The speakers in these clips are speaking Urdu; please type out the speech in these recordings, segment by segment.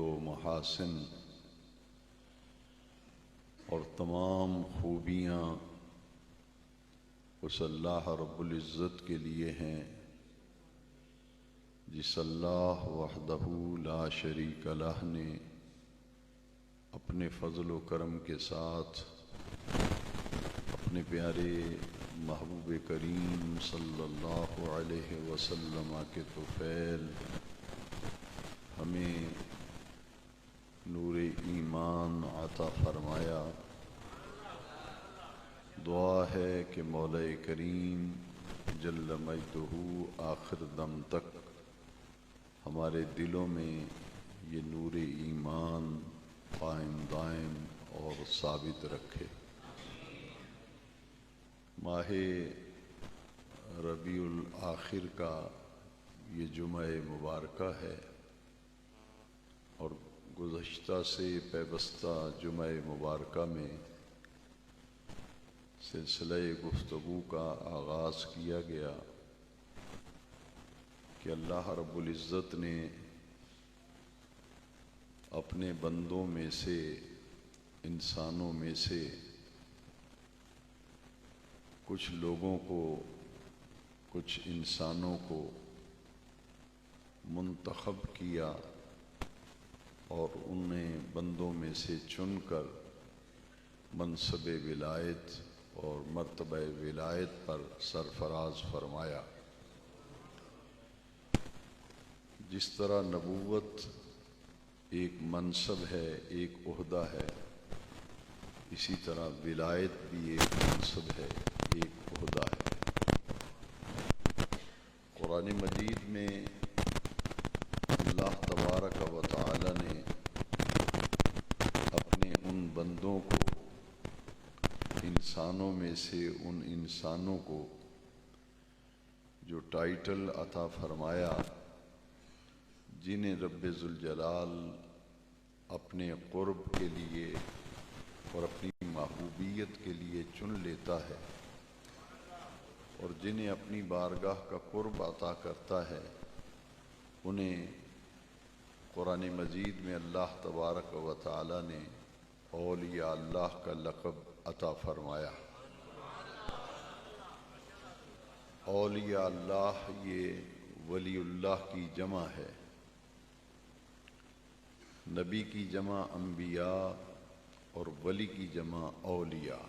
و محاسن اور تمام خوبیاں اس اللہ رب العزت کے لیے ہیں جس اللہ وحدہ لا شریک لہ نے اپنے فضل و کرم کے ساتھ اپنے پیارے محبوب کریم صلی اللہ علیہ وسلم کے طفیل ہمیں نور ایمان عطا فرمایا۔ دعا ہے کہ مولا کریم جل مجدہ آخر دم تک ہمارے دلوں میں یہ نور ایمان قائم دائم اور ثابت رکھے۔ ماہ ربیع الآخر کا یہ جمعہ مبارکہ ہے اور گزشتہ سے پیوستہ جمعہ مبارکہ میں سلسلہ گفتگو کا آغاز کیا گیا کہ اللہ رب العزت نے اپنے بندوں میں سے انسانوں میں سے کچھ لوگوں کو کچھ انسانوں کو منتخب کیا اور انہیں بندوں میں سے چن کر منصب ولایت اور مرتبہ ولایت پر سرفراز فرمایا۔ جس طرح نبوت ایک منصب ہے، ایک عہدہ ہے، اسی طرح ولایت بھی ایک منصب ہے، ایک عہدہ ہے۔ قرآن مجید میں اللہ تبارک و تعالی نے اپنے ان بندوں کو، انسانوں میں سے ان انسانوں کو جو ٹائٹل عطا فرمایا، جنہیں رب ذوالجلال اپنے قرب کے لیے اور اپنی محبوبیت کے لیے چن لیتا ہے اور جنہیں اپنی بارگاہ کا قرب عطا کرتا ہے، انہیں قرآن مجید میں اللہ تبارک و تعالی نے اولیاء اللہ کا لقب عطا فرمایا۔ اولیاء اللہ یہ ولی اللہ کی جمع ہے، نبی کی جمع انبیاء اور ولی کی جمع اولیاء۔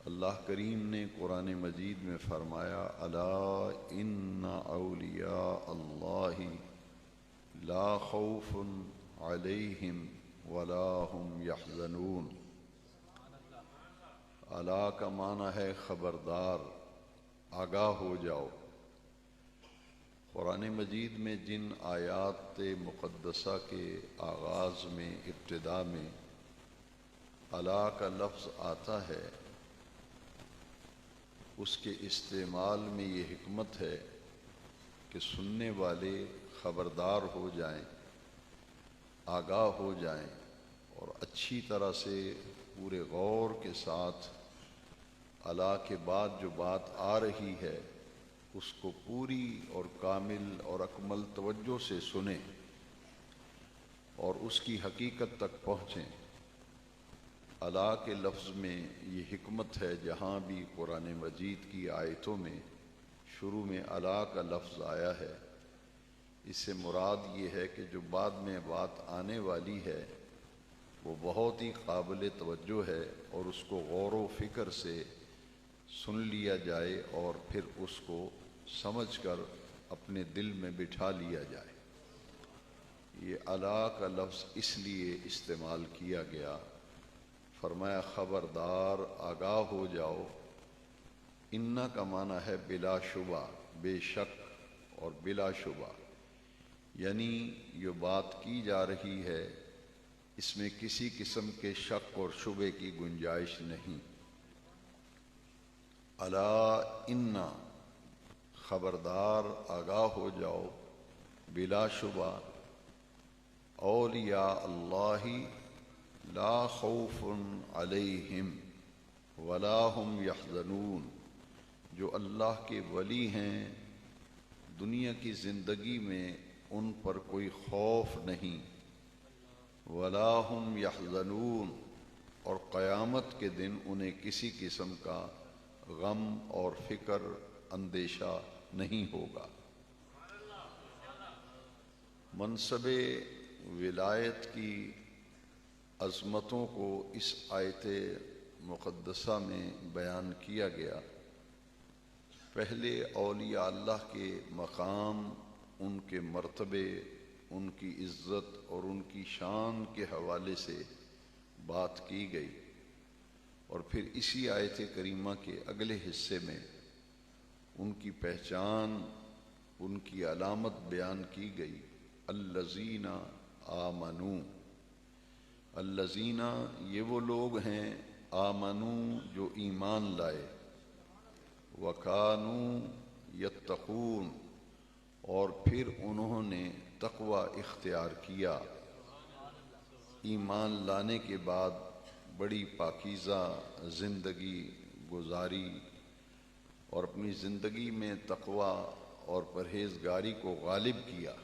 اللہ کریم نے قرآن مجید میں فرمایا الا ان اولیاء اللہ لا خوف علیہم ولا هم یحزنون۔ الا کا معنی ہے خبردار، آگاہ ہو جاؤ۔ قرآن مجید میں جن آیات مقدسہ کے آغاز میں، ابتدا میں الا کا لفظ آتا ہے، اس کے استعمال میں یہ حکمت ہے کہ سننے والے خبردار ہو جائیں، آگاہ ہو جائیں اور اچھی طرح سے پورے غور کے ساتھ الا کے بعد جو بات آ رہی ہے اس کو پوری اور کامل اور اکمل توجہ سے سنیں اور اس کی حقیقت تک پہنچیں۔ الا کے لفظ میں یہ حکمت ہے، جہاں بھی قرآن مجید کی آیتوں میں شروع میں الا کا لفظ آیا ہے، اس سے مراد یہ ہے کہ جو بعد میں بات آنے والی ہے وہ بہت ہی قابل توجہ ہے اور اس کو غور و فکر سے سن لیا جائے اور پھر اس کو سمجھ کر اپنے دل میں بٹھا لیا جائے۔ یہ الا کا لفظ اس لیے استعمال کیا گیا، فرمایا خبردار، آگاہ ہو جاؤ۔ انا کا معنی ہے بلا شبہ، بے شک اور بلا شبہ، یعنی یہ بات کی جا رہی ہے اس میں کسی قسم کے شک اور شبے کی گنجائش نہیں۔ الا انا، خبردار، آگاہ ہو جاؤ، بلا شبہ، اولیاء اللہ لا خوف علیہم ولا هم یحزنون، جو اللہ کے ولی ہیں دنیا کی زندگی میں ان پر کوئی خوف نہیں، ولا هم یحزنون، اور قیامت کے دن انہیں کسی قسم کا غم اور فکر اندیشہ نہیں ہوگا۔ منصب ولایت کی عظمتوں کو اس آیت مقدسہ میں بیان کیا گیا۔ پہلے اولیاء اللہ کے مقام، ان کے مرتبے، ان کی عزت اور ان کی شان کے حوالے سے بات کی گئی، اور پھر اسی آیت کریمہ کے اگلے حصے میں ان کی پہچان، ان کی علامت بیان کی گئی۔ الذین آمنو، الذین یہ وہ لوگ ہیں، آمنو جو ایمان لائے، وکانو یتقون اور پھر انہوں نے تقوی اختیار کیا۔ ایمان لانے کے بعد بڑی پاکیزہ زندگی گزاری اور اپنی زندگی میں تقوی اور پرہیزگاری کو غالب کیا۔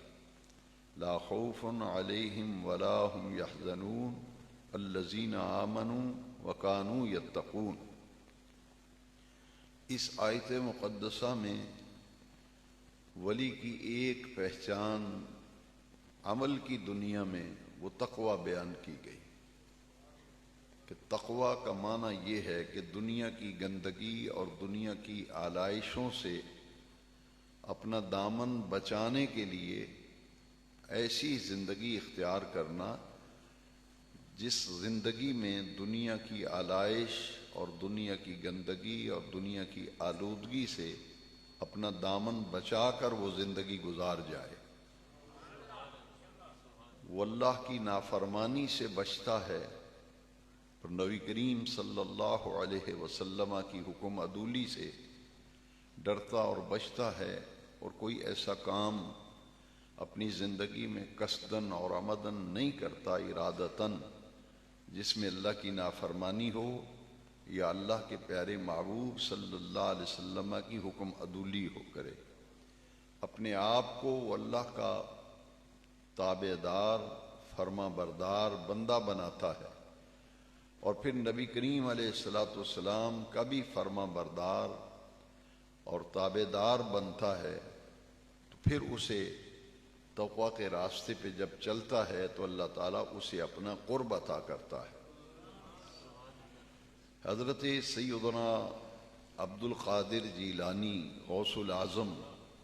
لا خوف علیہم ولا هم یحزنون الذین آمنوا وکانوا یتقون۔ اس آیت مقدسہ میں ولی کی ایک پہچان عمل کی دنیا میں وہ تقوی بیان کی گئی کہ تقوی کا معنی یہ ہے کہ دنیا کی گندگی اور دنیا کی آلائشوں سے اپنا دامن بچانے کے لیے ایسی زندگی اختیار کرنا جس زندگی میں دنیا کی آلائش اور دنیا کی گندگی اور دنیا کی آلودگی سے اپنا دامن بچا کر وہ زندگی گزار جائے۔ وہ اللہ کی نافرمانی سے بچتا ہے، اور نبی کریم صلی اللہ علیہ وسلم کی حکم عدولی سے ڈرتا اور بچتا ہے، اور کوئی ایسا کام اپنی زندگی میں قصداً اور عمداً نہیں کرتا، ارادتاً، جس میں اللہ کی نافرمانی ہو یا اللہ کے پیارے محبوب صلی اللہ علیہ وسلم کی حکم عدولی ہو کرے۔ اپنے آپ کو وہ اللہ کا تابع دار، فرما بردار بندہ بناتا ہے، اور پھر نبی کریم علیہ السلام کا بھی فرما بردار اور تابع دار بنتا ہے، تو پھر اسے تقوی کے راستے پہ جب چلتا ہے تو اللہ تعالیٰ اسے اپنا قرب عطا کرتا ہے۔ حضرت سیدنا عبد القادر جیلانی غوث العظم،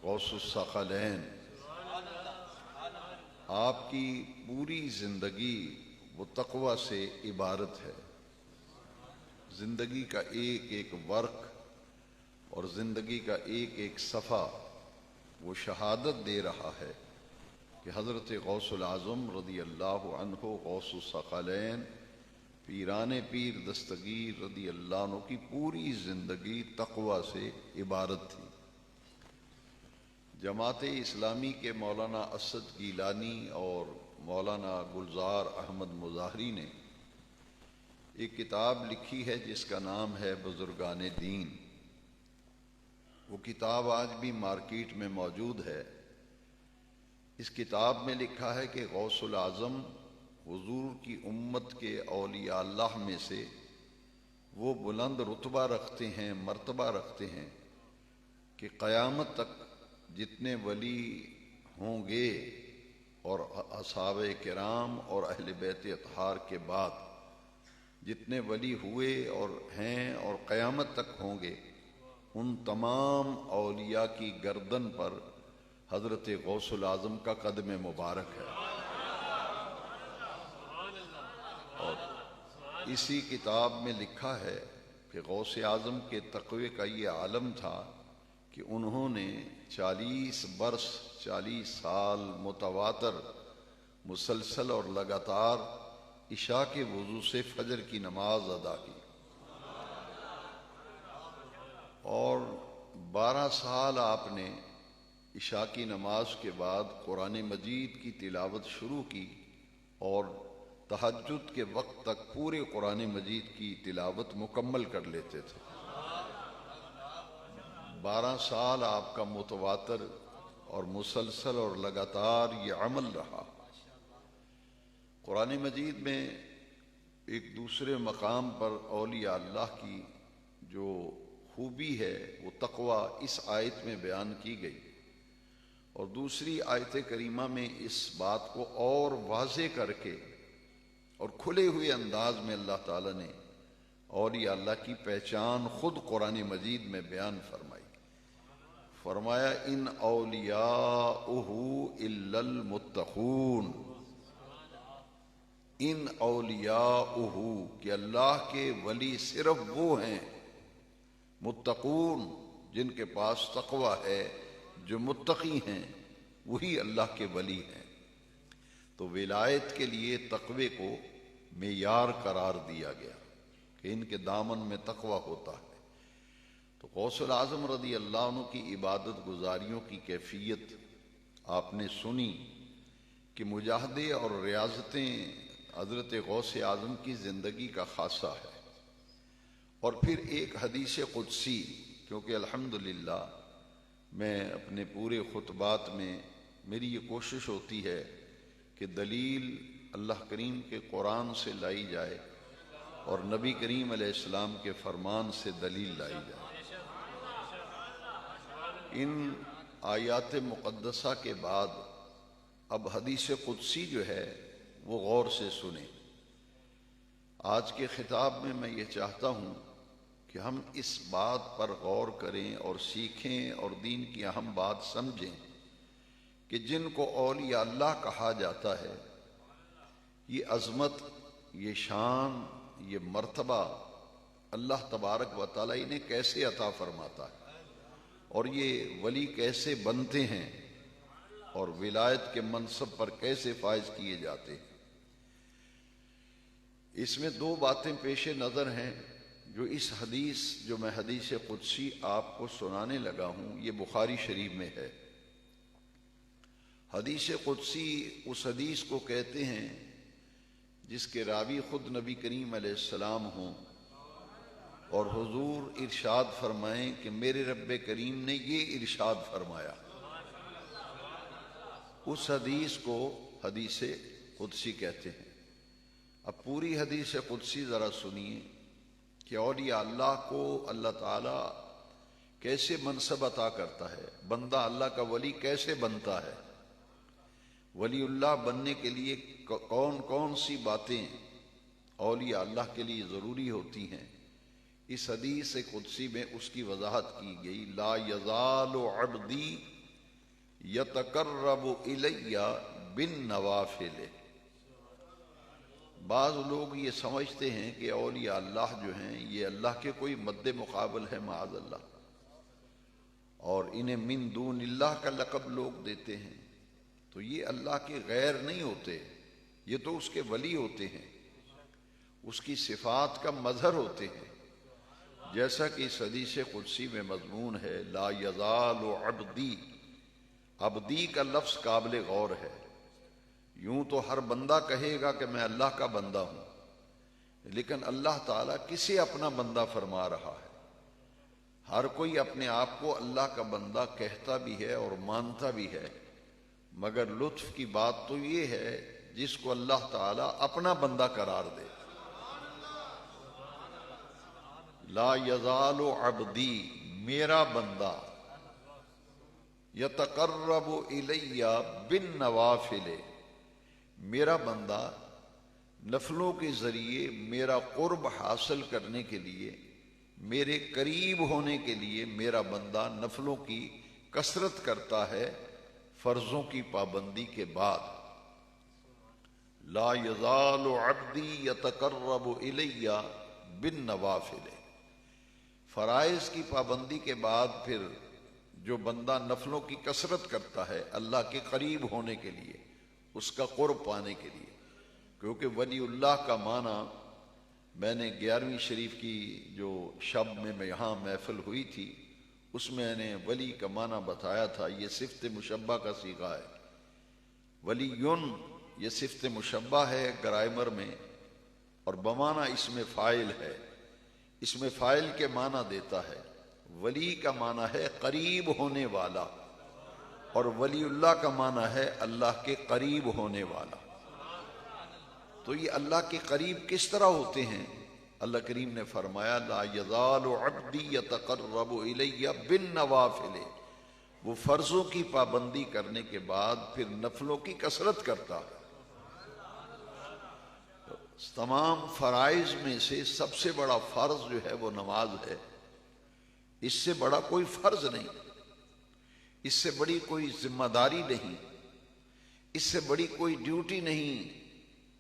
غوث الثقلین، آپ کی پوری زندگی وہ تقوی سے عبارت ہے۔ زندگی کا ایک ایک ورق اور زندگی کا ایک ایک صفحہ وہ شہادت دے رہا ہے کہ حضرت غوث العظم رضی اللہ عنہ، غوث الثقلین، پیران پیر دستگیر رضی اللہ عنہ کی پوری زندگی تقوی سے عبارت تھی۔ جماعت اسلامی کے مولانا اسد گیلانی اور مولانا گلزار احمد مظاہری نے ایک کتاب لکھی ہے جس کا نام ہے بزرگان دین۔ وہ کتاب آج بھی مارکیٹ میں موجود ہے۔ اس کتاب میں لکھا ہے کہ غوث العظم حضور کی امت کے اولیاء اللہ میں سے وہ بلند رتبہ رکھتے ہیں، مرتبہ رکھتے ہیں کہ قیامت تک جتنے ولی ہوں گے اور اصحاب کرام اور اہل بیت اطہار کے بعد جتنے ولی ہوئے اور ہیں اور قیامت تک ہوں گے، ان تمام اولیاء کی گردن پر حضرت غوث العظم کا قدم مبارک ہے۔ اور اسی کتاب میں لکھا ہے کہ غوث اعظم کے تقوی کا یہ عالم تھا کہ انہوں نے 40 برس 40 سال متواتر مسلسل اور لگاتار عشاء کے وضو سے فجر کی نماز ادا کی، اور 12 سال آپ نے عشاء کی نماز کے بعد قرآن مجید کی تلاوت شروع کی، اور تہجد کے وقت تک پورے قرآن مجید کی تلاوت مکمل کر لیتے تھے۔ 12 سال آپ کا متواتر اور مسلسل اور لگاتار یہ عمل رہا۔ قرآن مجید میں ایک دوسرے مقام پر اولیاء اللہ کی جو خوبی ہے وہ تقوی اس آیت میں بیان کی گئی، اور دوسری آیت کریمہ میں اس بات کو اور واضح کر کے اور کھلے ہوئے انداز میں اللہ تعالیٰ نے اولیاء اللہ کی پہچان خود قرآن مجید میں بیان فرمائی۔ فرمایا ان اولیاءہ الا المتقون، ان اولیاءہ کہ اللہ کے ولی صرف وہ ہیں متقون جن کے پاس تقوی ہے، جو متقی ہیں وہی اللہ کے ولی ہیں۔ تو ولایت کے لیے تقوی کو معیار قرار دیا گیا کہ ان کے دامن میں تقوی ہوتا ہے۔ تو غوث الاعظم رضی اللہ عنہ کی عبادت گزاریوں کی کیفیت آپ نے سنی کہ مجاہدے اور ریاضتیں حضرت غوث اعظم کی زندگی کا خاصہ ہے۔ اور پھر ایک حدیث قدسی، کیونکہ الحمدللہ میں اپنے پورے خطبات میں میری یہ کوشش ہوتی ہے کہ دلیل اللہ کریم کے قرآن سے لائی جائے اور نبی کریم علیہ السلام کے فرمان سے دلیل لائی جائے۔ ان آیات مقدسہ کے بعد اب حدیث قدسی جو ہے وہ غور سے سنیں۔ آج کے خطاب میں یہ چاہتا ہوں کہ ہم اس بات پر غور کریں اور سیکھیں اور دین کی اہم بات سمجھیں کہ جن کو اولیاء اللہ کہا جاتا ہے، یہ عظمت، یہ شان، یہ مرتبہ اللہ تبارک و تعالیٰ انہیں کیسے عطا فرماتا ہے، اور یہ ولی کیسے بنتے ہیں اور ولایت کے منصب پر کیسے فائز کیے جاتے ہیں۔ اس میں دو باتیں پیش نظر ہیں جو اس حدیث، جو میں حدیث قدسی آپ کو سنانے لگا ہوں، یہ بخاری شریف میں ہے۔ حدیث قدسی اس حدیث کو کہتے ہیں جس کے راوی خود نبی کریم علیہ السلام ہوں اور حضور ارشاد فرمائیں کہ میرے رب کریم نے یہ ارشاد فرمایا، اس حدیث کو حدیث قدسی کہتے ہیں۔ اب پوری حدیث قدسی ذرا سنیے کہ اولیاء اللہ کو اللہ تعالیٰ کیسے منصب عطا کرتا ہے، بندہ اللہ کا ولی کیسے بنتا ہے، ولی اللہ بننے کے لیے کون کون سی باتیں اولیاء اللہ کے لیے ضروری ہوتی ہیں۔ اس حدیث قدسی میں اس کی وضاحت کی گئی۔ لا یزال عبدی یتقرب الی بالنوافل۔ بعض لوگ یہ سمجھتے ہیں کہ اولیاء اللہ جو ہیں یہ اللہ کے کوئی مد مقابل ہے، معاذ اللہ، اور انہیں من دون اللہ کا لقب لوگ دیتے ہیں۔ تو یہ اللہ کے غیر نہیں ہوتے، یہ تو اس کے ولی ہوتے ہیں، اس کی صفات کا مظہر ہوتے ہیں، جیسا کہ اس حدیث قدسی میں مضمون ہے۔ لا یزال عبدی، عبدی کا لفظ قابل غور ہے۔ یوں تو ہر بندہ کہے گا کہ میں اللہ کا بندہ ہوں، لیکن اللہ تعالیٰ کسے اپنا بندہ فرما رہا ہے؟ ہر کوئی اپنے آپ کو اللہ کا بندہ کہتا بھی ہے اور مانتا بھی ہے، مگر لطف کی بات تو یہ ہے جس کو اللہ تعالیٰ اپنا بندہ قرار دے۔ لا یزال عبدی، میرا بندہ، یتقرب الی بالنوافل، میرا بندہ نفلوں کے ذریعے میرا قرب حاصل کرنے کے لیے، میرے قریب ہونے کے لیے میرا بندہ نفلوں کی کثرت کرتا ہے فرضوں کی پابندی کے بعد۔ لا یزال عبدی یتقرب الی بالنوافل، فرائض کی پابندی کے بعد پھر جو بندہ نفلوں کی کثرت کرتا ہے اللہ کے قریب ہونے کے لیے، اس کا قرب پانے کے لیے، کیونکہ ولی اللہ کا معنی میں نے 11ویں شریف کی جو شب میں یہاں محفل ہوئی تھی اس میں نے ولی کا معنی بتایا تھا۔ یہ صفت مشبہ کا صیغہ ہے، ولیٌ یہ صفت مشبہ ہے گرامر میں، اور بمعنی اس میں فاعل ہے، اس میں فاعل کے معنی دیتا ہے۔ ولی کا معنی ہے قریب ہونے والا، اور ولی اللہ کا معنی ہے اللہ کے قریب ہونے والا۔ تو یہ اللہ کے قریب کس طرح ہوتے ہیں؟ اللہ کریم نے فرمایا لا یزال عبدی یتقرب الی بالنوافل، وہ فرضوں کی پابندی کرنے کے بعد پھر نفلوں کی کثرت کرتا ہے۔ تمام فرائض میں سے سب سے بڑا فرض جو ہے وہ نماز ہے، اس سے بڑا کوئی فرض نہیں، اس سے بڑی کوئی ذمہ داری نہیں، اس سے بڑی کوئی ڈیوٹی نہیں۔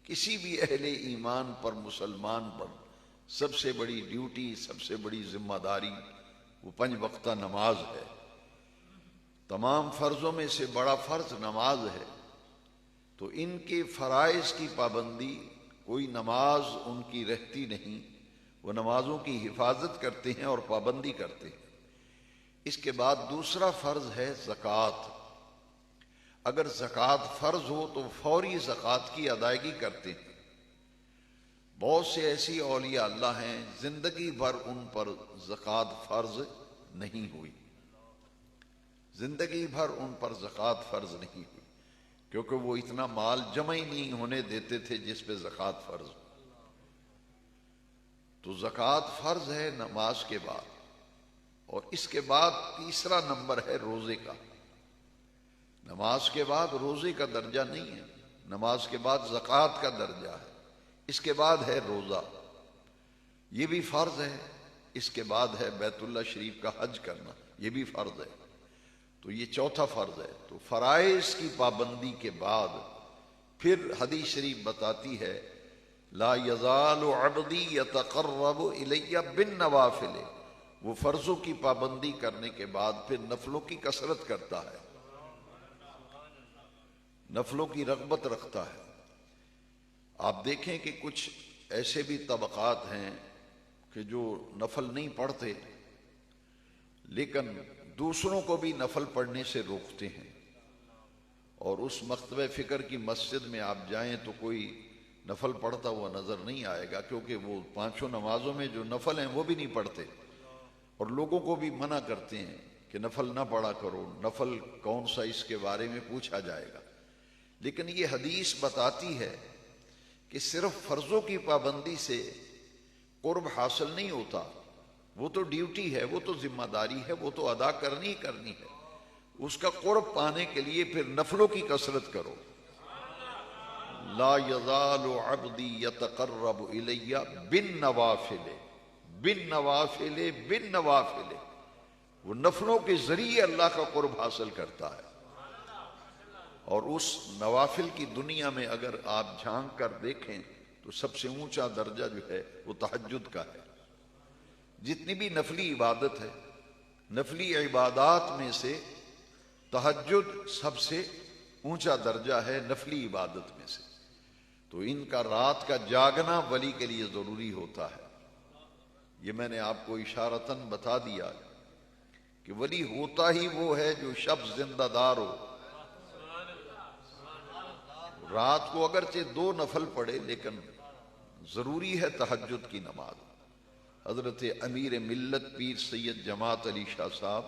کسی بھی اہل ایمان پر، مسلمان پر سب سے بڑی ڈیوٹی، سب سے بڑی ذمہ داری وہ 5 وقتہ نماز ہے۔ تمام فرضوں میں سے بڑا فرض نماز ہے، تو ان کے فرائض کی پابندی کوئی نماز ان کی رہتی نہیں، وہ نمازوں کی حفاظت کرتے ہیں اور پابندی کرتے ہیں۔ اس کے بعد دوسرا فرض ہے زکوٰۃ۔ اگر زکوٰۃ فرض ہو تو فوری زکوٰۃ کی ادائیگی کرتے ہیں۔ بہت سے ایسی اولیاء اللہ ہیں زندگی بھر ان پر زکوٰۃ فرض نہیں ہوئی، زندگی بھر ان پر زکوٰۃ فرض نہیں ہوئی، کیونکہ وہ اتنا مال جمع ہی نہیں ہونے دیتے تھے جس پہ زکوٰۃ فرض ہو۔ تو زکوٰۃ فرض ہے نماز کے بعد، اور اس کے بعد تیسرا نمبر ہے روزے کا۔ نماز کے بعد روزے کا درجہ نہیں ہے، نماز کے بعد زکوٰۃ کا درجہ ہے، اس کے بعد ہے روزہ، یہ بھی فرض ہے۔ اس کے بعد ہے بیت اللہ شریف کا حج کرنا، یہ بھی فرض ہے۔ تو یہ چوتھا فرض ہے۔ تو فرائض کی پابندی کے بعد پھر حدیث شریف بتاتی ہے لا یزال عبدی یتقرب الی بالنوافل، وہ فرضوں کی پابندی کرنے کے بعد پھر نفلوں کی کثرت کرتا ہے، نفلوں کی رغبت رکھتا ہے۔ آپ دیکھیں کہ کچھ ایسے بھی طبقات ہیں کہ جو نفل نہیں پڑھتے لیکن دوسروں کو بھی نفل پڑھنے سے روکتے ہیں، اور اس مکتبہ فکر کی مسجد میں آپ جائیں تو کوئی نفل پڑھتا ہوا نظر نہیں آئے گا، کیونکہ وہ 5 نمازوں میں جو نفل ہیں وہ بھی نہیں پڑھتے، اور لوگوں کو بھی منع کرتے ہیں کہ نفل نہ پڑھا کرو، نفل کون سا اس کے بارے میں پوچھا جائے گا۔ لیکن یہ حدیث بتاتی ہے کہ صرف فرضوں کی پابندی سے قرب حاصل نہیں ہوتا، وہ تو ڈیوٹی ہے، وہ تو ذمہ داری ہے، وہ تو ادا کرنی ہی کرنی ہے۔ اس کا قرب پانے کے لیے پھر نفلوں کی کثرت کرو۔ لا یزال عبدی یتقرب الی بالنوافل، بالنوافل، بالنوافل، وہ نفلوں کے ذریعے اللہ کا قرب حاصل کرتا ہے۔ اور اس نوافل کی دنیا میں اگر آپ جھانک کر دیکھیں تو سب سے اونچا درجہ جو ہے وہ تہجد کا ہے۔ جتنی بھی نفلی عبادت ہے، نفلی عبادات میں سے تہجد سب سے اونچا درجہ ہے نفلی عبادت میں سے۔ تو ان کا رات کا جاگنا ولی کے لیے ضروری ہوتا ہے۔ یہ میں نے آپ کو اشارتاً بتا دیا کہ ولی ہوتا ہی وہ ہے جو شب زندہ دار ہو، رات کو اگرچہ 2 نفل پڑھے لیکن ضروری ہے تہجد کی نماز۔ حضرت امیر ملت پیر سید جماعت علی شاہ صاحب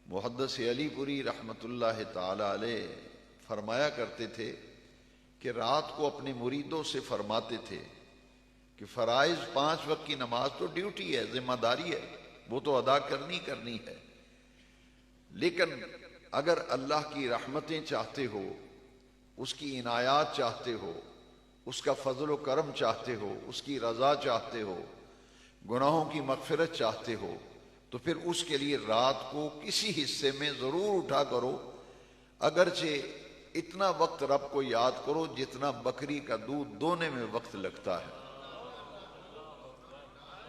محدث علی پوری رحمۃ اللہ تعالی علیہ فرمایا کرتے تھے کہ رات کو اپنے مریدوں سے فرماتے تھے کہ فرائض 5 وقت کی نماز تو ڈیوٹی ہے، ذمہ داری ہے، وہ تو ادا کرنی ہے، لیکن اگر اللہ کی رحمتیں چاہتے ہو، اس کی عنایات چاہتے ہو، اس کا فضل و کرم چاہتے ہو، اس کی رضا چاہتے ہو، گناہوں کی مغفرت چاہتے ہو، تو پھر اس کے لیے رات کو کسی حصے میں ضرور اٹھا کرو، اگرچہ اتنا وقت رب کو یاد کرو جتنا بکری کا دودھ دونے میں وقت لگتا ہے۔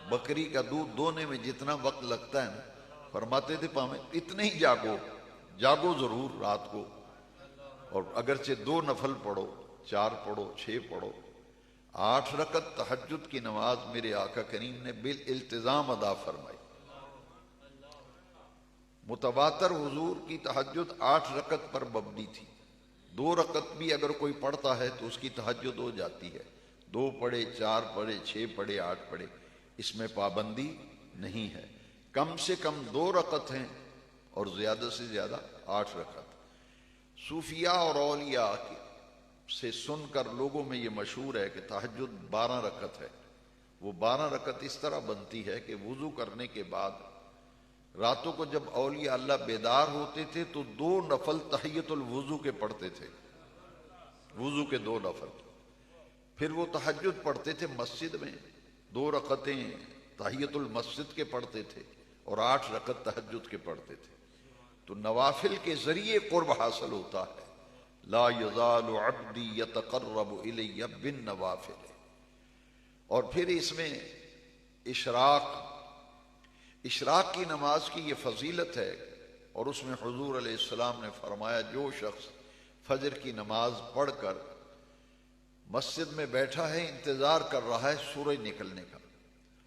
بکری کا دودھ دونے میں جتنا وقت لگتا ہے نا، فرماتے تھے پاویں اتنے ہی جاگو ضرور رات کو، اور اگرچہ 2 نفل پڑھو، 4 پڑھو، 6 پڑھو، 8 رکعت تہجد کی نماز میرے آقا کریم نے بالالتزام ادا فرمائی۔ متواتر حضور کی تہجد 8 رکعت پر مبنی تھی، 2 رکعت بھی اگر کوئی پڑھتا ہے تو اس کی تہجد ہو جاتی ہے، 2 پڑھے، 4 پڑھے، 6 پڑھے، 8 پڑھے، اس میں پابندی نہیں ہے۔ کم سے کم 2 رکعت ہیں اور زیادہ سے زیادہ 8 رکعت۔ صوفیاء اور اولیاء سے سن کر لوگوں میں یہ مشہور ہے کہ تہجد 12 رکعت ہے۔ وہ 12 رکعت اس طرح بنتی ہے کہ وضو کرنے کے بعد راتوں کو جب اولیاء اللہ بیدار ہوتے تھے تو 2 نفل تحیت الوضو کے پڑھتے تھے، وضو کے 2 نفل، پھر وہ تہجد پڑھتے تھے مسجد میں، 2 رکعتیں تحیت المسجد کے پڑھتے تھے اور 8 رکعت تہجد کے پڑھتے تھے۔ تو نوافل کے ذریعے قرب حاصل ہوتا ہے۔ لا یزال عبدی یتقرب الی بالنوافل۔ اور پھر اس میں اشراق کی نماز کی یہ فضیلت ہے، اور اس میں حضور علیہ السلام نے فرمایا جو شخص فجر کی نماز پڑھ کر مسجد میں بیٹھا ہے، انتظار کر رہا ہے سورج نکلنے کا،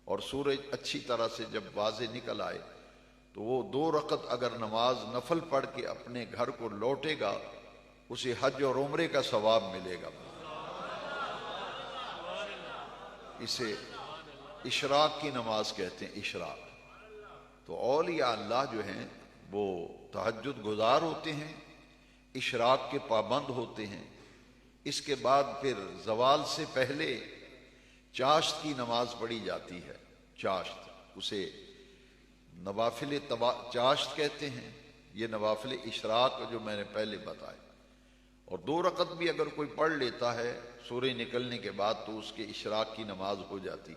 اور سورج اچھی طرح سے جب واضح نکل آئے تو وہ 2 رکعت اگر نماز نفل پڑھ کے اپنے گھر کو لوٹے گا، اسے حج اور عمرے کا ثواب ملے گا۔ اسے اشراق کی نماز کہتے ہیں، اشراق۔ تو اولیاء اللہ جو ہیں وہ تہجد گزار ہوتے ہیں، اشراق کے پابند ہوتے ہیں۔ اس کے بعد پھر زوال سے پہلے چاشت کی نماز پڑھی جاتی ہے۔ چاشت، اسے نوافل چاشت کہتے ہیں۔ یہ نوافل اشراق جو میں نے پہلے بتائے، اور 2 رکعت بھی اگر کوئی پڑھ لیتا ہے سورج نکلنے کے بعد تو اس کے اشراق کی نماز ہو جاتی۔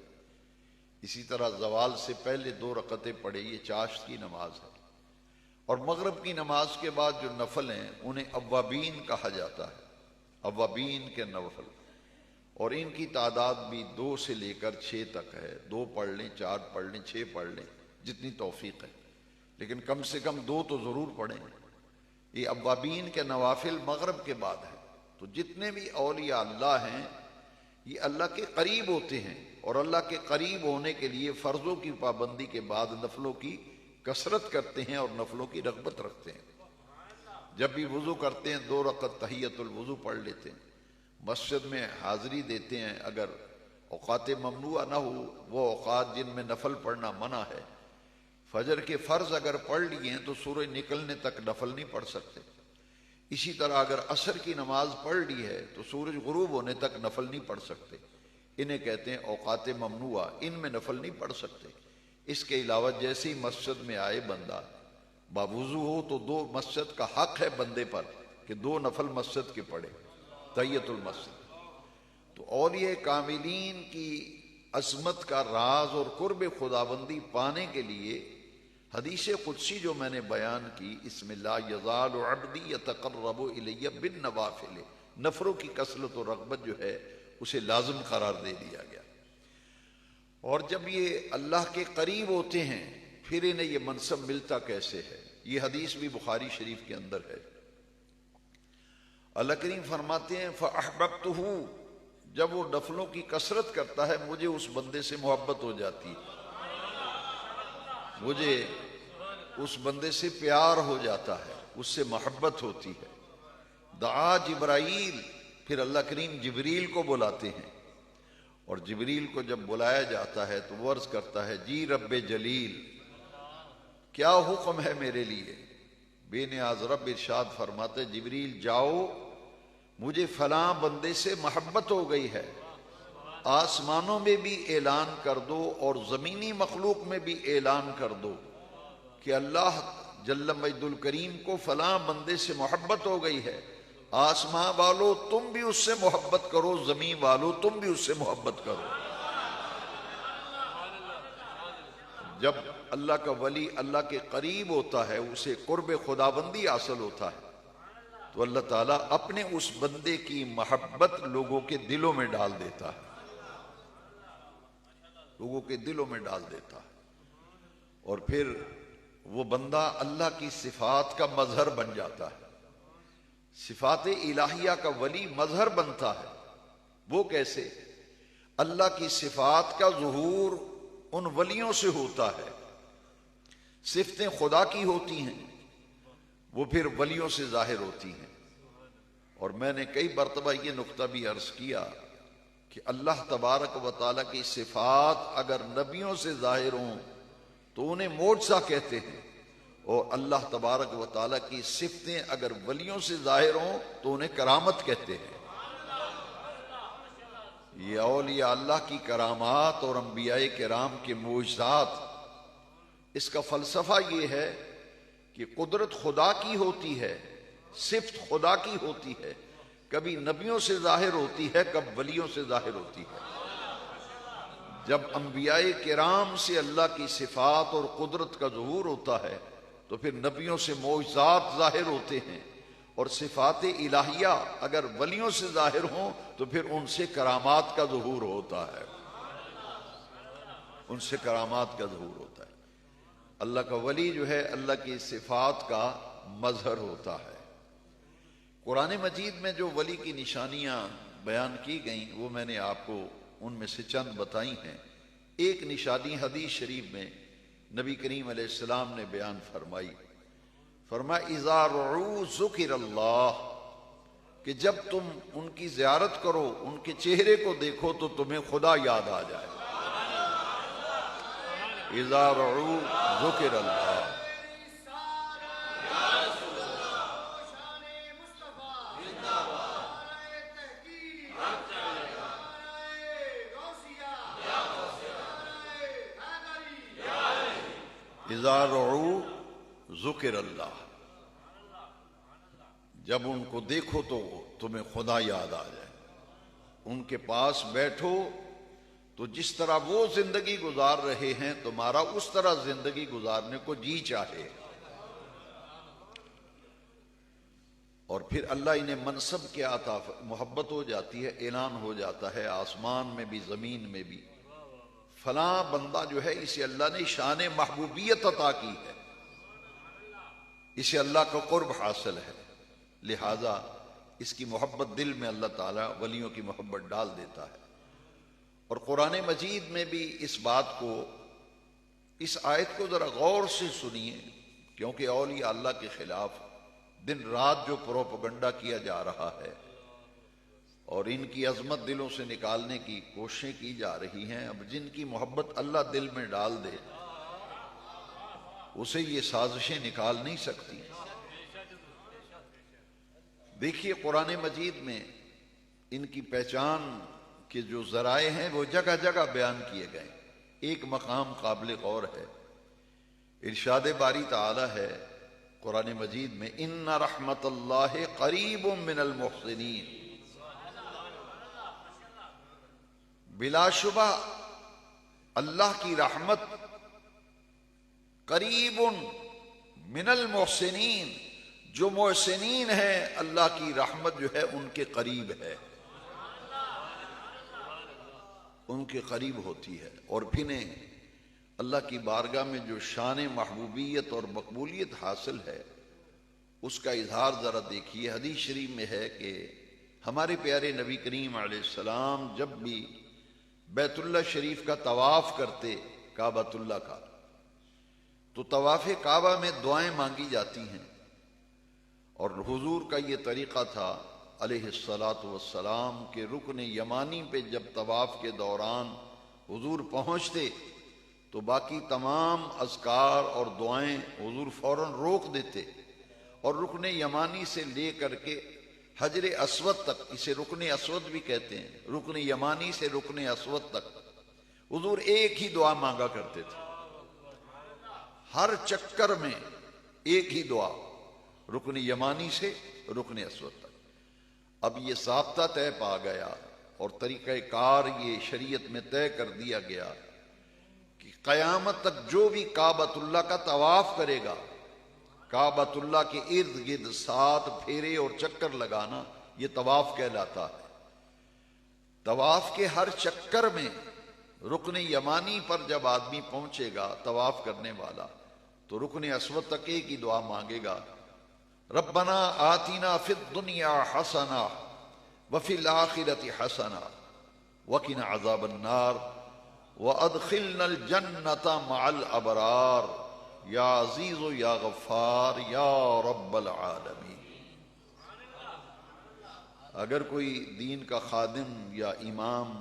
اسی طرح زوال سے پہلے 2 رکعتیں پڑھے، یہ چاشت کی نماز ہے۔ اور مغرب کی نماز کے بعد جو نفل ہیں انہیں اوابین کہا جاتا ہے، اوابین کے نفل، اور ان کی تعداد بھی 2 سے لے کر 6 تک ہے۔ 2 پڑھ لیں، 4 پڑھ لیں، 6 پڑھ لیں، جتنی توفیق ہے، لیکن کم سے کم 2 تو ضرور پڑھیں۔ یہ اوابین کے نوافل مغرب کے بعد ہے۔ تو جتنے بھی اولیاء اللہ ہیں یہ اللہ کے قریب ہوتے ہیں، اور اللہ کے قریب ہونے کے لیے فرضوں کی پابندی کے بعد نفلوں کی کثرت کرتے ہیں اور نفلوں کی رغبت رکھتے ہیں۔ جب بھی وضو کرتے ہیں 2 رکعت تحیت الوضو پڑھ لیتے ہیں، مسجد میں حاضری دیتے ہیں۔ اگر اوقات ممنوع نہ ہو، وہ اوقات جن میں نفل پڑھنا منع ہے، فجر کے فرض اگر پڑھ لیے ہیں تو سورج نکلنے تک نفل نہیں پڑھ سکتے۔ اسی طرح اگر عصر کی نماز پڑھ لی ہے تو سورج غروب ہونے تک نفل نہیں پڑھ سکتے۔ انہیں کہتے ہیں اوقات ممنوعہ، ان میں نفل نہیں پڑھ سکتے۔ اس کے علاوہ جیسے ہی مسجد میں آئے بندہ باوضو ہو تو 2 مسجد کا حق ہے بندے پر کہ 2 نفل مسجد کے پڑھے، تحیت المسجد۔ تو اولیاء کاملین کی عظمت کا راز اور قرب خداوندی پانے کے لیے حدیث قدسی جو میں نے بیان کی، اس میں لا یزال عبدی یتقرب الی بالنوافل، نفلوں کی کثرت و رغبت جو ہے اسے لازم قرار دے دیا گیا۔ اور جب یہ اللہ کے قریب ہوتے ہیں پھر انہیں یہ منصب ملتا کیسے ہے؟ یہ حدیث بھی بخاری شریف کے اندر ہے۔ اللہ کریم فرماتے ہیں فَأَحْبَبْتُهُ، جب وہ نفلوں کی کثرت کرتا ہے مجھے اس بندے سے محبت ہو جاتی ہے، مجھے اس بندے سے پیار ہو جاتا ہے، اس سے محبت ہوتی ہے۔ دعا جبرائیل، پھر اللہ کریم جبریل کو بلاتے ہیں، اور جبریل کو جب بلایا جاتا ہے تو وہ عرض کرتا ہے جی رب جلیل، کیا حکم ہے میرے لیے؟ بے نیاز رب ارشاد فرماتے جبریل جاؤ، مجھے فلاں بندے سے محبت ہو گئی ہے، آسمانوں میں بھی اعلان کر دو اور زمینی مخلوق میں بھی اعلان کر دو کہ اللہ جل مجد الکریم کو فلاں بندے سے محبت ہو گئی ہے۔ آسمان والو تم بھی اس سے محبت کرو، زمین والو تم بھی اس سے محبت کرو۔ جب اللہ کا ولی اللہ کے قریب ہوتا ہے اسے قرب خداوندی حاصل ہوتا ہے، تو اللہ تعالیٰ اپنے اس بندے کی محبت لوگوں کے دلوں میں ڈال دیتا ہے، لوگوں کے دلوں میں ڈال دیتا ہے، اور پھر وہ بندہ اللہ کی صفات کا مظہر بن جاتا ہے۔ صفات الہیہ کا ولی مظہر بنتا ہے۔ وہ کیسے؟ اللہ کی صفات کا ظہور ان ولیوں سے ہوتا ہے، صفتیں خدا کی ہوتی ہیں، وہ پھر ولیوں سے ظاہر ہوتی ہیں۔ اور میں نے کئی مرتبہ یہ نقطہ بھی عرض کیا کہ اللہ تبارک و تعالیٰ کی صفات اگر نبیوں سے ظاہر ہوں تو انہیں معجزہ کہتے ہیں، اور اللہ تبارک و تعالیٰ کی صفتیں اگر ولیوں سے ظاہر ہوں تو انہیں کرامت کہتے ہیں۔ یہ اولیاء اللہ کی کرامات اور انبیاء کرام کے معجزات، اس کا فلسفہ یہ ہے کہ قدرت خدا کی ہوتی ہے، صفت خدا کی ہوتی ہے، کبھی نبیوں سے ظاہر ہوتی ہے، کب ولیوں سے ظاہر ہوتی ہے۔ جب انبیاء کرام سے اللہ کی صفات اور قدرت کا ظہور ہوتا ہے تو پھر نبیوں سے معجزات ظاہر ہوتے ہیں، اور صفات الہیہ اگر ولیوں سے ظاہر ہوں تو پھر ان سے کرامات کا ظہور ہوتا ہے، ان سے کرامات کا ظہور ہوتا ہے۔ اللہ کا ولی جو ہے اللہ کی صفات کا مظہر ہوتا ہے۔ قرآن مجید میں جو ولی کی نشانیاں بیان کی گئیں وہ میں نے آپ کو ان میں سے چند بتائی ہیں۔ ایک نشانی حدیث شریف میں نبی کریم علیہ السلام نے بیان فرمائی، فرمایا اذا رعوا ذکر اللہ، کہ جب تم ان کی زیارت کرو، ان کے چہرے کو دیکھو تو تمہیں خدا یاد آ جائے۔ اذا رعوا ذکر اللہ۔ اذا رعوا ذکر اللہ، جب ان کو دیکھو تو تمہیں خدا یاد آ جائے۔ ان کے پاس بیٹھو تو جس طرح وہ زندگی گزار رہے ہیں تمہارا اس طرح زندگی گزارنے کو جی چاہے۔ اور پھر اللہ انہیں منصب کے عطا، محبت ہو جاتی ہے، اعلان ہو جاتا ہے آسمان میں بھی زمین میں بھی، فلاں بندہ جو ہے اسے اللہ نے شان محبوبیت عطا کی ہے، اسے اللہ کا قرب حاصل ہے، لہذا اس کی محبت دل میں اللہ تعالیٰ ولیوں کی محبت ڈال دیتا ہے۔ اور قرآن مجید میں بھی اس بات کو، اس آیت کو ذرا غور سے سنیے، کیونکہ اولیاء اللہ کے خلاف دن رات جو پروپیگنڈا کیا جا رہا ہے اور ان کی عظمت دلوں سے نکالنے کی کوششیں کی جا رہی ہیں، اب جن کی محبت اللہ دل میں ڈال دے اسے یہ سازشیں نکال نہیں سکتی۔ دیکھیے قرآن مجید میں ان کی پہچان کے جو ذرائع ہیں وہ جگہ جگہ بیان کیے گئے۔ ایک مقام قابل غور ہے، ارشاد باری تعالی ہے قرآن مجید میں ان رحمت اللہ قریب من المحسنین، بلا شبہ اللہ کی رحمت قریب من المحسنین، جو محسنین ہیں اللہ کی رحمت جو ہے ان کے قریب ہے، ان کے قریب ہوتی ہے۔ اور پھر اللہ کی بارگاہ میں جو شان محبوبیت اور مقبولیت حاصل ہے اس کا اظہار ذرا دیکھیے۔ حدیث شریف میں ہے کہ ہمارے پیارے نبی کریم علیہ السلام جب بھی بیت اللہ شریف کا طواف کرتے، کعبۃ اللہ کا، تو طواف کعبہ میں دعائیں مانگی جاتی ہیں، اور حضور کا یہ طریقہ تھا علیہ الصلاۃ والسلام کہ رکن یمانی پہ جب طواف کے دوران حضور پہنچتے تو باقی تمام اذکار اور دعائیں حضور فوراً روک دیتے، اور رکن یمانی سے لے کر کے حجر اسود تک، اسے رکن اسود بھی کہتے ہیں، رکن یمانی سے رکن اسود تک حضور ایک ہی دعا مانگا کرتے تھے، ہر چکر میں ایک ہی دعا، رکن یمانی سے رکن اسود تک۔ اب یہ ضابطہ طے پا گیا اور طریقہ کار یہ شریعت میں طے کر دیا گیا کہ قیامت تک جو بھی کعبۃ اللہ کا طواف کرے گا، کعبۃ اللہ کے ارد گرد 7 پھیرے اور چکر لگانا، یہ طواف کہلاتا ہے۔ طواف کے ہر چکر میں رکن یمانی پر جب آدمی پہنچے گا طواف کرنے والا تو رکن اسود تک ایک ہی دعا مانگے گا، ربنا آتنا فی الدنیا حسنہ وفی الآخرۃ حسنہ وقنا عذاب النار وادخلنا الجنۃ مع الابرار یا عزیز و یا غفار یا رب العالمین۔ اگر کوئی دین کا خادم یا امام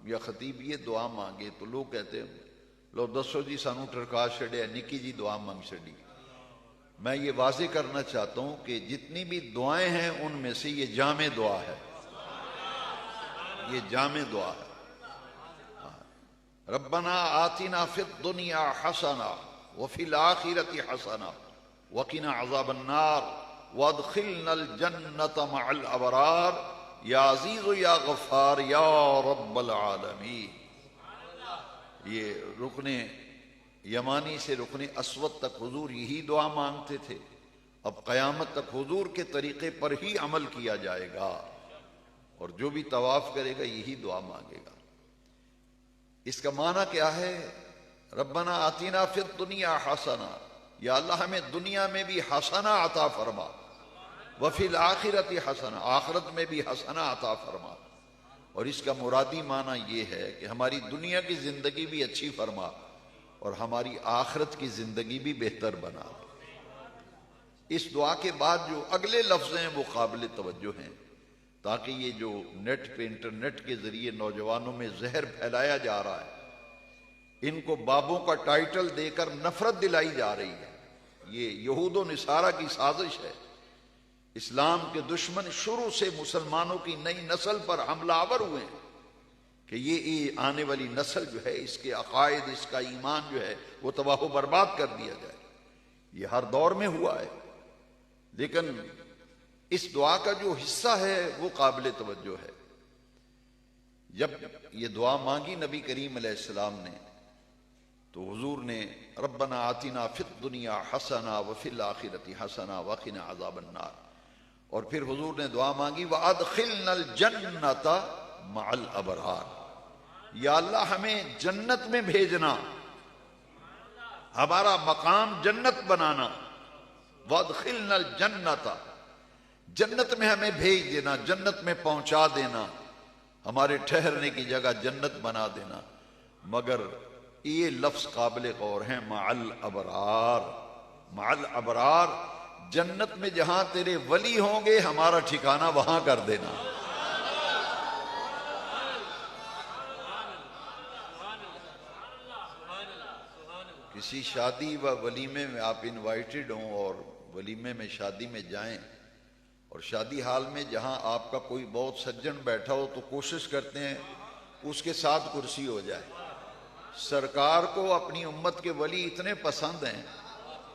یا خطیب یہ دعا مانگے تو لوگ کہتے ہیں لو دسو جی سانو ٹرکا چھڑیا، نکی جی دعا مانگ چھڑی، میں یہ واضح کرنا چاہتا ہوں کہ جتنی بھی دعائیں ہیں ان میں سے یہ جامع دعا ہے، یہ جامع دعا ہے۔ ربنا آتنا فی الدنیا حسنہ وفی الآخرۃ حسنہ وقنا عذاب النار وادخلنا الجنۃ مع الابرار یا عزیز یا غفار یا رب العالمین۔ یہ رکن یمانی سے رکن اسود تک حضور یہی دعا مانگتے تھے، اب قیامت تک حضور کے طریقے پر ہی عمل کیا جائے گا، اور جو بھی طواف کرے گا یہی دعا مانگے گا۔ اس کا معنی کیا ہے؟ ربنا آتینا فی الدنیا حسنہ، یا اللہ ہمیں دنیا میں بھی حسنہ عطا فرما، وفی الآخرۃ حسنہ، آخرت میں بھی حسنہ عطا فرما۔ اور اس کا مرادی معنی یہ ہے کہ ہماری دنیا کی زندگی بھی اچھی فرما اور ہماری آخرت کی زندگی بھی بہتر بنا۔ اس دعا کے بعد جو اگلے لفظ ہیں وہ قابل توجہ ہیں، تاکہ یہ جو نیٹ پہ انٹرنیٹ کے ذریعے نوجوانوں میں زہر پھیلایا جا رہا ہے، ان کو بابوں کا ٹائٹل دے کر نفرت دلائی جا رہی ہے، یہ یہود و نصارہ کی سازش ہے۔ اسلام کے دشمن شروع سے مسلمانوں کی نئی نسل پر حملہ آور ہوئے ہیں کہ یہ آنے والی نسل جو ہے، اس کے عقائد، اس کا ایمان جو ہے وہ تباہ و برباد کر دیا جائے۔ یہ ہر دور میں ہوا ہے، لیکن اس دعا کا جو حصہ ہے وہ قابل توجہ ہے۔ جب یہ دعا مانگی نبی کریم علیہ السلام نے تو حضور نے ربنا آتنا فی الدنیا حسنہ وفی الآخرۃ حسنہ وقنا عذاب النار، اور پھر حضور نے دعا مانگی وَأَدْخِلْنَا الْجَنَّةَ مَعَ الْأَبْرَارِ، یا اللہ ہمیں جنت میں بھیجنا، ہمارا مقام جنت بنانا۔ وَأَدْخِلْنَا الْجَنَّةَ، جنت میں ہمیں بھیج دینا، جنت میں پہنچا دینا، ہمارے ٹھہرنے کی جگہ جنت بنا دینا۔ مگر یہ لفظ قابل غور ہیں، مع الابرار، مع الابرار، جنت میں جہاں تیرے ولی ہوں گے ہمارا ٹھکانہ وہاں کر دینا۔ کسی شادی و ولیمے میں آپ انوائٹڈ ہوں اور ولیمے میں شادی میں جائیں، اور شادی حال میں جہاں آپ کا کوئی بہت سجن بیٹھا ہو تو کوشش کرتے ہیں اس کے ساتھ کرسی ہو جائے۔ سرکار کو اپنی امت کے ولی اتنے پسند ہیں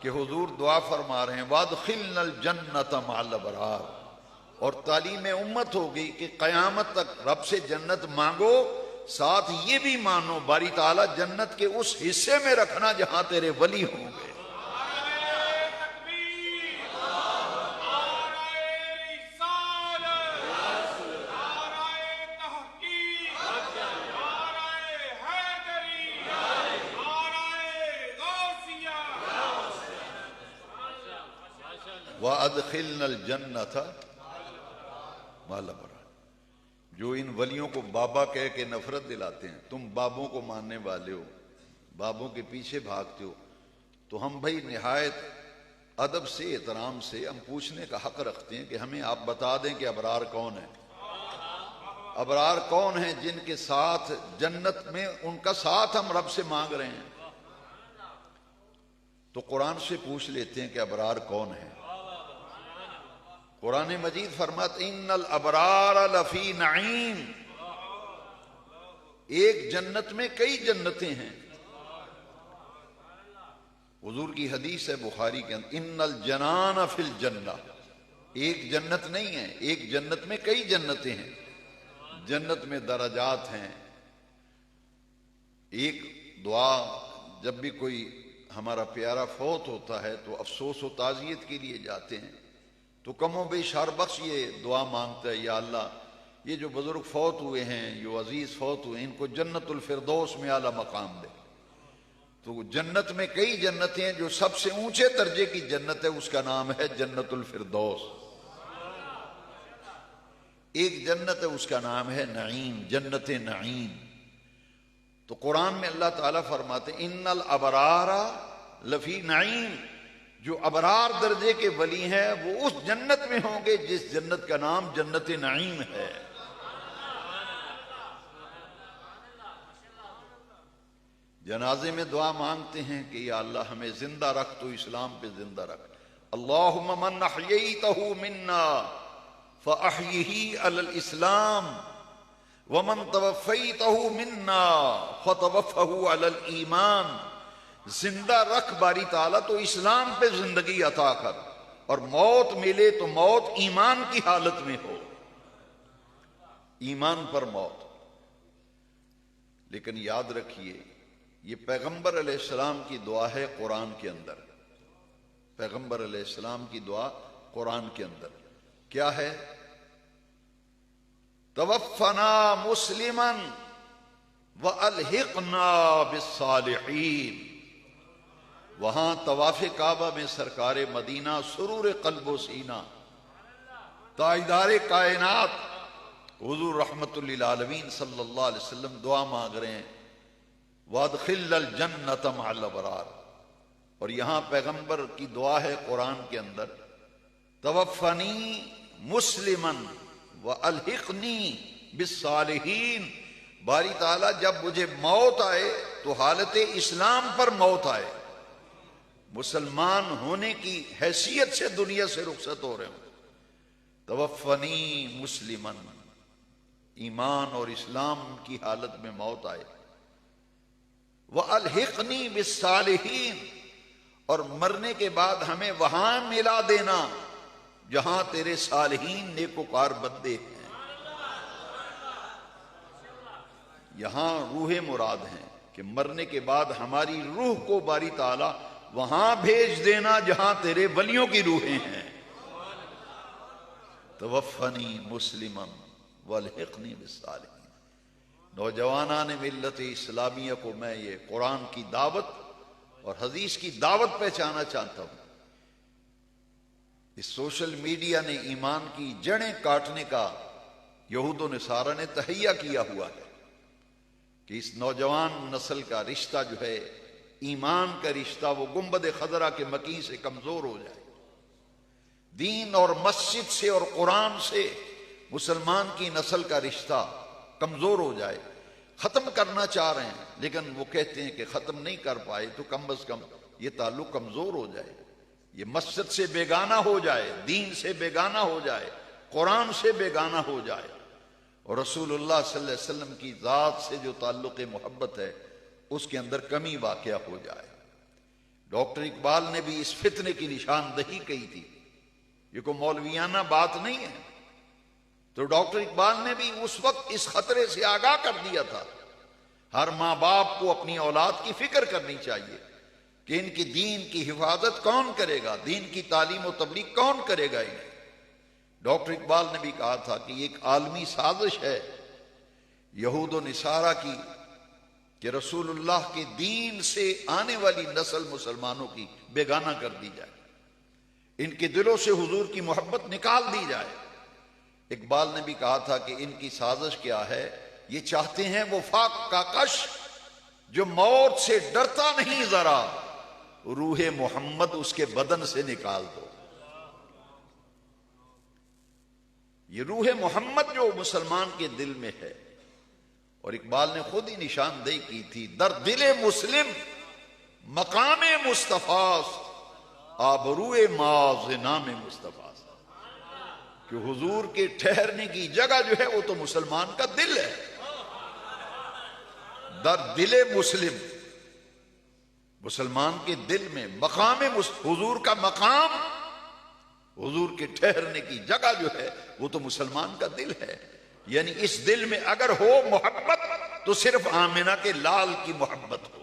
کہ حضور دعا فرما رہے ہیں وَأَدْخِلْنَا الْجَنَّةَ مَعَ الْأَبْرَارِ، اور تعلیم امت ہوگی کہ قیامت تک رب سے جنت مانگو، ساتھ یہ بھی مانو باری تعالیٰ جنت کے اس حصے میں رکھنا جہاں تیرے ولی ہوں گے۔ وَأَدْخِلْنَا الْجَنَّةَ مَعَ الْأَبْرَارِ، جو ان ولیوں کو بابا کہہ کے نفرت دلاتے ہیں، تم بابوں کو ماننے والے ہو، بابوں کے پیچھے بھاگتے ہو، تو ہم بھائی نہایت ادب سے، احترام سے ہم پوچھنے کا حق رکھتے ہیں کہ ہمیں آپ بتا دیں کہ ابرار کون ہیں۔ ابرار کون ہیں جن کے ساتھ جنت میں ان کا ساتھ ہم رب سے مانگ رہے ہیں؟ تو قرآن سے پوچھ لیتے ہیں کہ ابرار کون ہیں۔ قرآن مجید فرماتا ان الابرار لفی نعیم، ایک جنت میں کئی جنتیں ہیں۔ حضور کی حدیث ہے بخاری کے اندر ان الجنان فی الجنہ، ایک جنت نہیں ہے، ایک جنت میں کئی جنتیں ہیں۔ جنت میں درجات ہیں۔ ایک دعا جب بھی کوئی ہمارا پیارا فوت ہوتا ہے تو افسوس و تعزیت کے لیے جاتے ہیں تو کم و بیش ہر بخش یہ دعا مانگتا ہے، یا اللہ یہ جو بزرگ فوت ہوئے ہیں، جو عزیز فوت ہوئے ہیں، ان کو جنت الفردوس میں اعلیٰ مقام دے۔ تو جنت میں کئی جنتیں ہیں، جو سب سے اونچے درجے کی جنت ہے اس کا نام ہے جنت الفردوس۔ ایک جنت ہے اس کا نام ہے نعیم، جنت نعیم۔ تو قرآن میں اللہ تعالیٰ فرماتے ہیں ان الابرار لفی نعیم، جو ابرار درجے کے ولی ہیں وہ اس جنت میں ہوں گے جس جنت کا نام جنت نعیم ہے۔ جنازے میں دعا مانگتے ہیں کہ یا اللہ ہمیں زندہ رکھ، تو اسلام پہ زندہ رکھ، اللہم من احییتہ منا فاحیہ علی الاسلام ومن توفیتہ منا فتوفہ علی الایمان. زندہ رکھ باری تعالیٰ تو اسلام پہ زندگی عطا کر، اور موت ملے تو موت ایمان کی حالت میں ہو، ایمان پر موت. لیکن یاد رکھیے یہ پیغمبر علیہ السلام کی دعا ہے قرآن کے اندر. پیغمبر علیہ السلام کی دعا قرآن کے اندر کیا ہے؟ توفنا مسلما والحقنا بالصالحین. وہاں طواف کعبہ میں سرکار مدینہ سرور قلب و سینہ تاجدار کائنات حضور رحمت للعالمین صلی اللہ علیہ وسلم دعا مانگ رہے ہیں وادخل الجنۃ مع الابرار. اور یہاں پیغمبر کی دعا ہے قرآن کے اندر توفنی مسلما والحقنی بالصالحین. باری تعالیٰ جب مجھے موت آئے تو حالت اسلام پر موت آئے، مسلمان ہونے کی حیثیت سے دنیا سے رخصت ہو رہے ہوں. توفنی مسلما، ایمان اور اسلام کی حالت میں موت آئے. وَأَلْحِقْنِي بِالصَّالِحِينَ، اور مرنے کے بعد ہمیں وہاں ملا دینا جہاں تیرے صالحین نیکوکار بندے ہیں. یہاں روح مراد ہیں کہ مرنے کے بعد ہماری روح کو باری تعالی وہاں بھیج دینا جہاں تیرے ولیوں کی روحیں ہیں. توفنی مسلما والحقنی بالصالحین. نوجوانان ملت اسلامیہ کو میں یہ قرآن کی دعوت اور حدیث کی دعوت پہچانا چاہتا ہوں. اس سوشل میڈیا نے ایمان کی جڑیں کاٹنے کا یہود و نصارہ نے تہیہ کیا ہوا ہے کہ اس نوجوان نسل کا رشتہ جو ہے ایمان کا رشتہ وہ گنبد خضرا کے مکین سے کمزور ہو جائے. دین اور مسجد سے اور قرآن سے مسلمان کی نسل کا رشتہ کمزور ہو جائے. ختم کرنا چاہ رہے ہیں لیکن وہ کہتے ہیں کہ ختم نہیں کر پائے تو کم از کم یہ تعلق کمزور ہو جائے، یہ مسجد سے بیگانہ ہو جائے، دین سے بیگانہ ہو جائے، قرآن سے بیگانہ ہو جائے، اور رسول اللہ صلی اللہ علیہ وسلم کی ذات سے جو تعلق محبت ہے اس کے اندر کمی واقع ہو جائے. ڈاکٹر اقبال نے بھی اس فتنے کی نشاندہی کی تھی. یہ کوئی مولویانہ بات نہیں ہے. تو ڈاکٹر اقبال نے بھی اس وقت اس خطرے سے آگاہ کر دیا تھا. ہر ماں باپ کو اپنی اولاد کی فکر کرنی چاہیے کہ ان کی دین کی حفاظت کون کرے گا، دین کی تعلیم و تبلیغ کون کرے گا انہیں. ڈاکٹر اقبال نے بھی کہا تھا کہ یہ ایک عالمی سازش ہے یہود و نصارہ کی کہ رسول اللہ کے دین سے آنے والی نسل مسلمانوں کی بیگانہ کر دی جائے، ان کے دلوں سے حضور کی محبت نکال دی جائے. اقبال نے بھی کہا تھا کہ ان کی سازش کیا ہے، یہ چاہتے ہیں وفاق کا کش جو موت سے ڈرتا نہیں ذرا، روح محمد اس کے بدن سے نکال دو. یہ روح محمد جو مسلمان کے دل میں ہے، اور اقبال نے خود ہی نشاندہی کی تھی در دل مسلم مقام مصطفیٰ آبروئے ماز نام مصطفیٰ، کہ حضور کے ٹھہرنے کی جگہ جو ہے وہ تو مسلمان کا دل ہے. در دل مسلم، مسلمان کے دل میں مقام حضور کا مقام، حضور کے ٹھہرنے کی جگہ جو ہے وہ تو مسلمان کا دل ہے. یعنی اس دل میں اگر ہو محبت تو صرف آمنہ کے لال کی محبت ہو.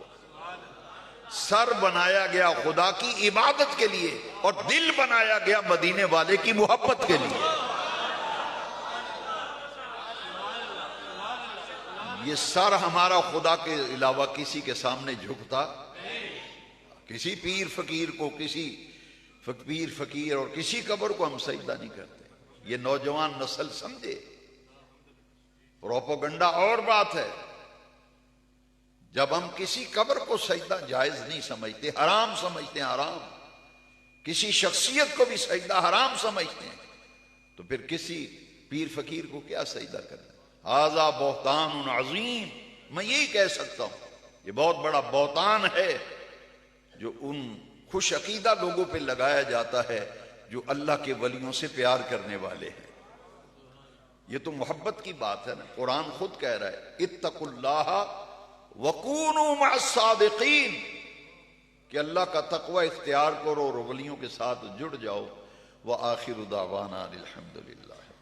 سر بنایا گیا خدا کی عبادت کے لیے اور دل بنایا گیا مدینے والے کی محبت کے لیے. یہ سر ہمارا خدا کے علاوہ کسی کے سامنے جھکتا، کسی پیر فقیر کو، کسی پیر فقیر اور کسی قبر کو ہم سجدہ نہیں کرتے. یہ نوجوان نسل سمجھے. پروپیگنڈا اور بات ہے، جب ہم کسی قبر کو سجدہ جائز نہیں سمجھتے، حرام سمجھتے ہیں، حرام، کسی شخصیت کو بھی سجدہ حرام سمجھتے ہیں، تو پھر کسی پیر فقیر کو کیا سجدہ کرنا؟ ھذا بہتان عظیم. میں یہی کہہ سکتا ہوں یہ بہت بڑا بہتان ہے جو ان خوش عقیدہ لوگوں پہ لگایا جاتا ہے جو اللہ کے ولیوں سے پیار کرنے والے ہیں۔ یہ تو محبت کی بات ہے نا، قرآن خود کہہ رہا ہے اتقوا اللہ وکونوا مع الصادقین، کہ اللہ کا تقوی اختیار کرو اور ولیوں کے ساتھ جڑ جاؤ۔ وآخر دعوانا الحمد للہ۔